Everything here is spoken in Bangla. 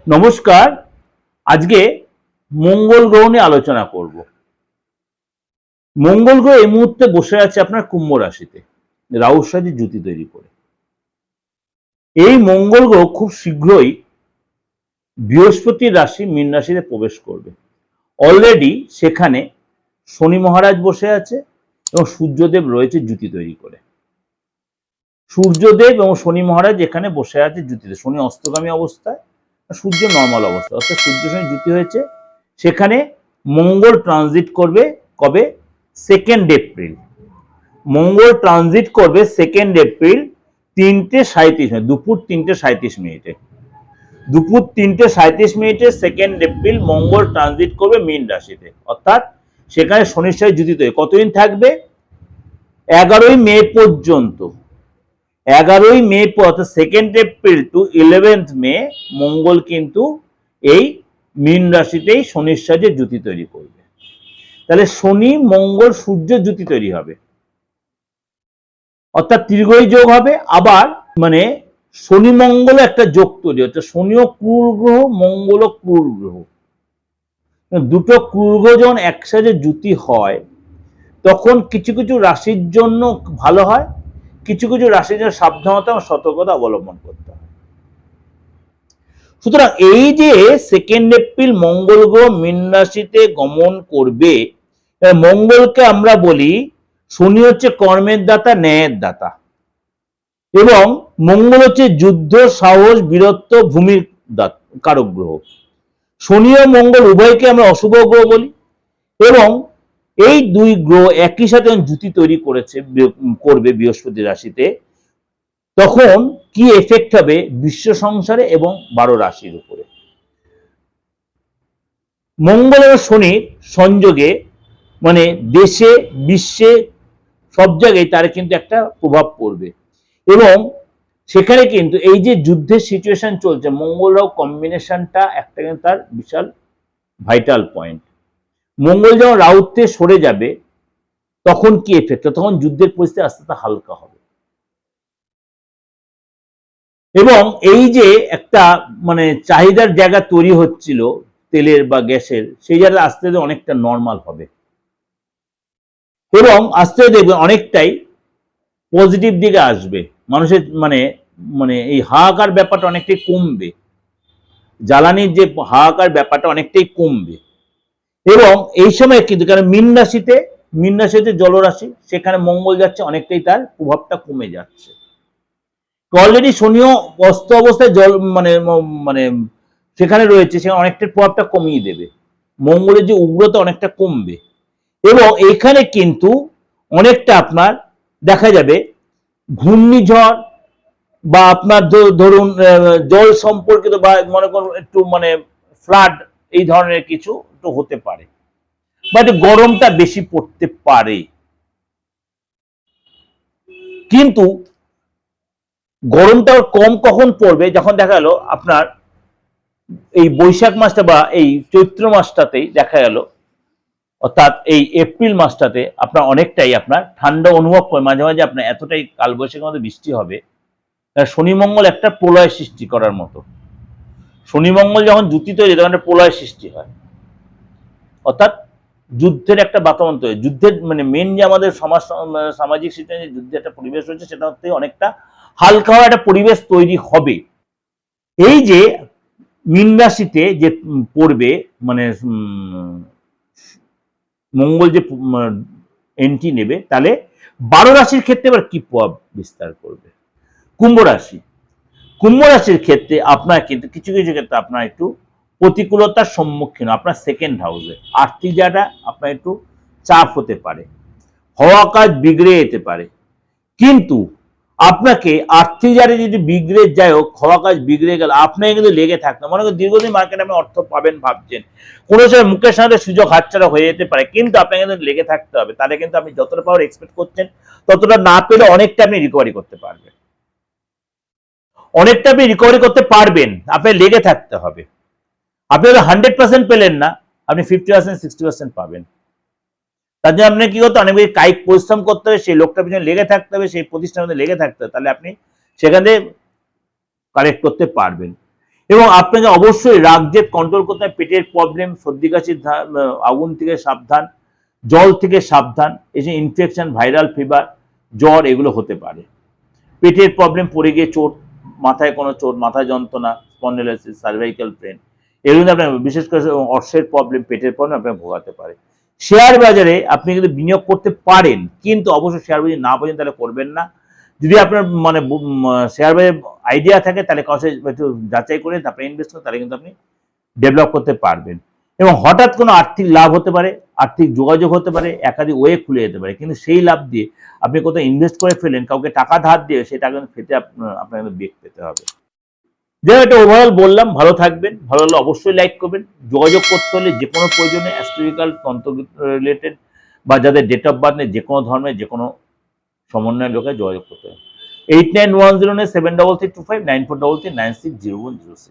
নমস্কার। আজকে মঙ্গল গ্রহ নিয়ে আলোচনা করব। মঙ্গল গ্রহ এই মুহূর্তে বসে আছে আপনার কুম্ভ রাশিতে, রাহুর সাথে জুতি তৈরি করে। এই মঙ্গল গ্রহ খুব শীঘ্রই বৃহস্পতির রাশি মীন রাশিতে প্রবেশ করবে। অলরেডি সেখানে শনি মহারাজ বসে আছে এবং সূর্যদেব রয়েছে জুতি তৈরি করে। সূর্যদেব এবং শনি মহারাজ এখানে বসে আছে জুতিতে, শনি অস্তগামী অবস্থায়, সূর্য নর্মাল অবস্থা, অর্থাৎ সূর্যের সঙ্গে জুতি হয়েছে। সেখানে মঙ্গল ট্রানজিট করবে কবে? 2 এপ্রিল। মঙ্গল ট্রানজিট করবে 2 এপ্রিল 3:37 দুপুর 3:37। দুপুর 3:37 2 এপ্রিল মঙ্গল ট্রানজিট করবে মীন রাশিতে, অর্থাৎ সেখানে শনির সাথে জুতি তৈরি। কতদিন থাকবে? 11ই মে পর্যন্ত। 11ই মে অর্থাৎ 2 এপ্রিল টু 11th মে মঙ্গল কিন্তু এই মীন রাশিতেই শনির সাথে জুতি তৈরি করবে। তাহলে শনি মঙ্গল সূর্য জুতি তৈরি হবে, অর্থাৎ ত্রিগ্রহী যোগ হবে। আবার মানে শনি মঙ্গল একটা যোগ তৈরি হচ্ছে, শনিও ক্রূর গ্রহ, মঙ্গলও ক্রূর গ্রহ। দুটো ক্রূর গ্রহ যখন একসাথে জুতি হয় তখন কিছু কিছু রাশির জন্য ভালো হয়, কিছু কিছু রাশির জন্য সাবধানতা ও সতর্কতা অবলম্বন করতে হয়। সুতরাং এই যে 2 এপ্রিল মঙ্গল গ্রহ মীন রাশিতে গমন করবে, মঙ্গলকে আমরা বলি শনি হচ্ছে কর্মের দাতা, ন্যায়ের দাতা, এবং মঙ্গল হচ্ছে যুদ্ধ, সাহস, বীরত্ব, ভূমির কারক গ্রহ। শনি ও মঙ্গল উভয়কে আমরা অশুভ গ্রহ বলি, এবং এই দুই গ্রহ একই সাথে জুতি তৈরি করবে বৃহস্পতি রাশিতে, তখন কি এফেক্ট হবে বিশ্ব সংসারে এবং 12 রাশির উপরে। মঙ্গল এবং শনির সংযোগে মানে দেশে, বিশ্বে, সব জায়গায় তার কিন্তু একটা প্রভাব পড়বে। এবং সেখানে কিন্তু এই যে যুদ্ধের সিচুয়েশন চলছে, মঙ্গল রাহু কম্বিনেশনটা একটা কিন্তু তার বিশাল ভাইটাল পয়েন্ট। মঙ্গল যখন রাহুতে সরে যাবে তখন কি এফেক্ট? তখন যুদ্ধের পরিস্থিতি আস্তে আস্তে হালকা হবে, এবং এই যে একটা মানে চাহিদার জায়গা তৈরি হচ্ছিল তেলের বা গ্যাসের, সেই জায়গাটা আস্তে আস্তে অনেকটা নর্মাল হবে, এবং আস্তে আস্তে দেখবে অনেকটাই পজিটিভ দিকে আসবে। মানুষের মানে মানে এই হাহাকার ব্যাপারটা অনেকটাই কমবে, জ্বালানির যে হাহাকার ব্যাপারটা অনেকটাই কমবে। এবং এই সময় কিন্তু কারণ মীন রাশিতে জলরাশি, সেখানে মঙ্গল যাচ্ছে, অনেকটাই তার প্রভাবটা কমে যাচ্ছে। অলরেডি শনিও অস্ত অবস্থায় জল মানে মানে সেখানে রয়েছে, সেখানে অনেকটা প্রভাবটা কমিয়ে দেবে, মঙ্গলের যে উগ্রতা অনেকটা কমবে। এবং এখানে কিন্তু অনেকটা আপনার দেখা যাবে ঘূর্ণিঝড় বা আপনার ধরুন জল সম্পর্কিত বা মনে করুন একটু মানে ফ্লাড, এই ধরনের কিছু একটু হতে পারে, বাট গরমটা বেশি পড়তে পারে। কিন্তু গরমটা কম কখন পড়বে? যখন দেখা গেল আপনার এই বৈশাখ মাসটা বা এই চৈত্র মাসটাতেই দেখা গেল, অর্থাৎ এই এপ্রিল মাসটাতে আপনার অনেকটাই আপনার ঠান্ডা অনুভব করে, মাঝে মাঝে আপনার এতটাই কালবৈশাখীর মধ্যে বৃষ্টি হবে। শনি মঙ্গল একটা প্রলয় সৃষ্টি করার মতো। শনি মঙ্গল যখন জুতি তৈরি তখন একটা প্রলয় সৃষ্টি হয়, অর্থাৎ যুদ্ধের একটা বাতাবরণ তৈরি। যুদ্ধের মানে মেন যে আমাদের সামাজিক সিস্টেমে যুদ্ধের একটা পরিবেশ রয়েছে, সেটা হচ্ছে অনেকটা হালকা হওয়া একটা পরিবেশ তৈরি হবে। এই যে মীন রাশিতে যে পড়বে মানে মঙ্গল যে এন্ট্রি নেবে, তাহলে 12 রাশির ক্ষেত্রে এবার কি প্রভাব বিস্তার করবে? কুম্ভ রাশির ক্ষেত্রে আপনার কিন্তু কিছু কিছু ক্ষেত্রে আপনার একটু প্রতিকূলতার সম্মুখীন, আপনার 2nd হাউসে আর্থিক জায়গাটা আপনার একটু চাপ হতে পারে, হওয়া কাজ বিগড়ে যেতে পারে। কিন্তু আপনাকে আর্থিক জায়গায় যদি বিগড়ে যায় হোক, হওয়া কাজ বিগড়ে গেল, আপনাকে কিন্তু লেগে থাকতে, মনে করেন দীর্ঘদিন মার্কেটে আপনি অর্থ পাবেন ভাবছেন, কোনো সময় মুখের সাথে সুযোগ হাতছাড়া হয়ে যেতে পারে, কিন্তু আপনাকে কিন্তু লেগে থাকতে হবে। তাহলে কিন্তু আপনি যতটা পাওয়ার এক্সপেক্ট করছেন ততটা না পেলে অনেকটা আপনি রিকভারি করতে পারবেন, অনেকটা আপনি রিকভারি করতে পারবেন। আপনি লেগে থাকতে হবে। আপনি হয়তো 100% পেলেন না, আপনি 50% 60% পাবেন। তার জন্য আপনাকে কি করতে, অনেক বেশি কায়িক পরিশ্রম করতে হবে, সেই লোকটার পিছনে লেগে থাকতে হবে, সেই প্রতিষ্ঠানের মধ্যে লেগে থাকতে হবে, তাহলে আপনি সেখানে কারেক্ট করতে পারবেন। এবং আপনাকে অবশ্যই রাগ জেদ কন্ট্রোল করতে হবে। পেটের প্রবলেম, সর্দি কাশির আগুন থেকে সাবধান, জল থেকে সাবধান, এই যে ইনফেকশন, ভাইরাল ফিভার, জ্বর এগুলো হতে পারে। পেটের প্রবলেম, পড়ে গিয়ে চোট, মাথায় কোনো চোট, মাথা যন্ত্রণা, স্পন্ডিলাইসিস, সার্ভাইকাল পেন, এগুলো আপনার বিশেষ করে অর্শের প্রবলেম, পেটের প্রবলেম আপনাকে ভোগাতে পারে। শেয়ার বাজারে আপনি কিন্তু বিনিয়োগ করতে পারেন, কিন্তু অবশ্যই শেয়ার বাজারে না বোঝেন তাহলে করবেন না। যদি আপনার মানে শেয়ার বাজারে আইডিয়া থাকে তাহলে কাছে একটু যাচাই করে তারপরে ইনভেস্ট করেন, তাহলে কিন্তু আপনি ডেভেলপ করতে পারবেন। এবং হঠাৎ কোনো আর্থিক লাভ হতে পারে, আর্থিক যোগাযোগ হতে পারে, একাধিক ওয়ে খুলে যেতে পারে, কিন্তু সেই লাভ দিয়ে আপনি কোথাও ইনভেস্ট করে ফেলেন, কাউকে টাকা ধার দিয়ে, সেই টাকা ফেটে আপনাকে বেগ পেতে হবে। যাই এটা ওভারঅল বললাম। ভালো থাকবেন, ভালো হলে অবশ্যই লাইক করবেন। যোগাযোগ করতে হলে যে কোনো প্রয়োজনে অ্যাস্ট্রোলজিক্যাল তন্ত্র রিলেটেড বা যাদের ডেট অফ বার্থ নেই, যে কোনো ধর্মের যে কোনো সমন্বয়ের লোকে যোগাযোগ করতে হবে। 8910973325 9433960106।